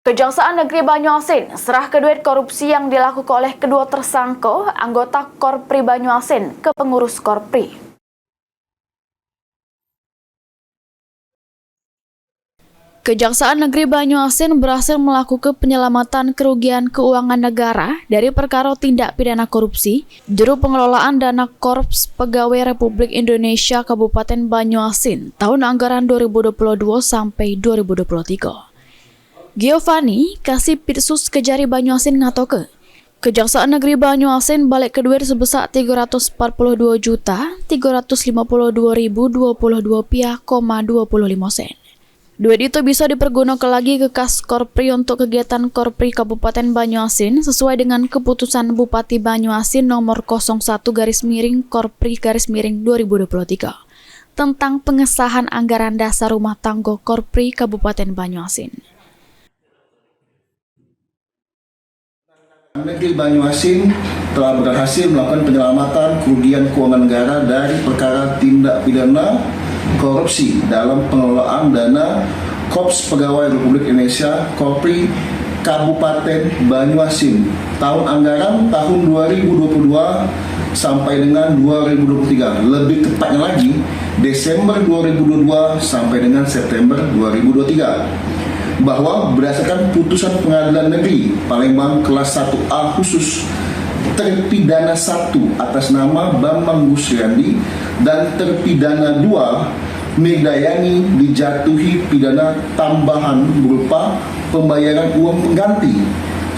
Kejaksaan Negeri Banyuasin serahkan duit korupsi yang dilakukan oleh kedua tersangka anggota Korpri Banyuasin ke pengurus Korpri. Kejaksaan Negeri Banyuasin berhasil melakukan penyelamatan kerugian keuangan negara dari perkara tindak pidana korupsi juru pengelolaan dana Korps Pegawai Republik Indonesia Kabupaten Banyuasin tahun anggaran 2022 sampai 2023. Giovanni, Kasipitsus Kejari Banyuasin ngatoke, Kejaksaan Negeri Banyuasin balik ke duit sebesar 342.352.022 sen. Duit itu bisa dipergunakan lagi ke kas Korpri untuk kegiatan Korpri Kabupaten Banyuasin sesuai dengan keputusan Bupati Banyuasin nomor 01-Korpri-2023 tentang pengesahan anggaran dasar rumah tangga Korpri Kabupaten Banyuasin. Negeri Banyuasin telah berhasil melakukan penyelamatan kerugian keuangan negara dari perkara tindak pidana korupsi dalam pengelolaan dana Korps Pegawai Republik Indonesia Korpri Kabupaten Banyuasin tahun anggaran tahun 2022 sampai dengan 2023, lebih tepatnya lagi Desember 2022 sampai dengan September 2023. Bahwa berdasarkan putusan Pengadilan Negeri Palembang kelas 1A khusus, terpidana 1 atas nama Bambang Gusriandi dan terpidana 2 Megdayani dijatuhi pidana tambahan berupa pembayaran uang pengganti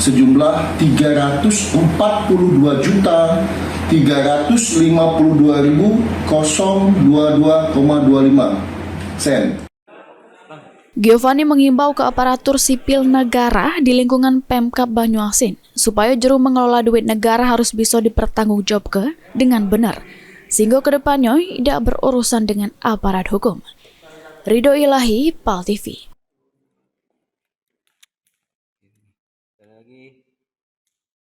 sejumlah 352.352.022,25 sen. Giovanni menghimbau ke aparatur sipil negara di lingkungan Pemkab Banyuasin supaya juru mengelola duit negara harus bisa dipertanggungjawabkan dengan benar, sehingga kedepannya tidak berurusan dengan aparat hukum. Ridho Ilahi, PAL TV.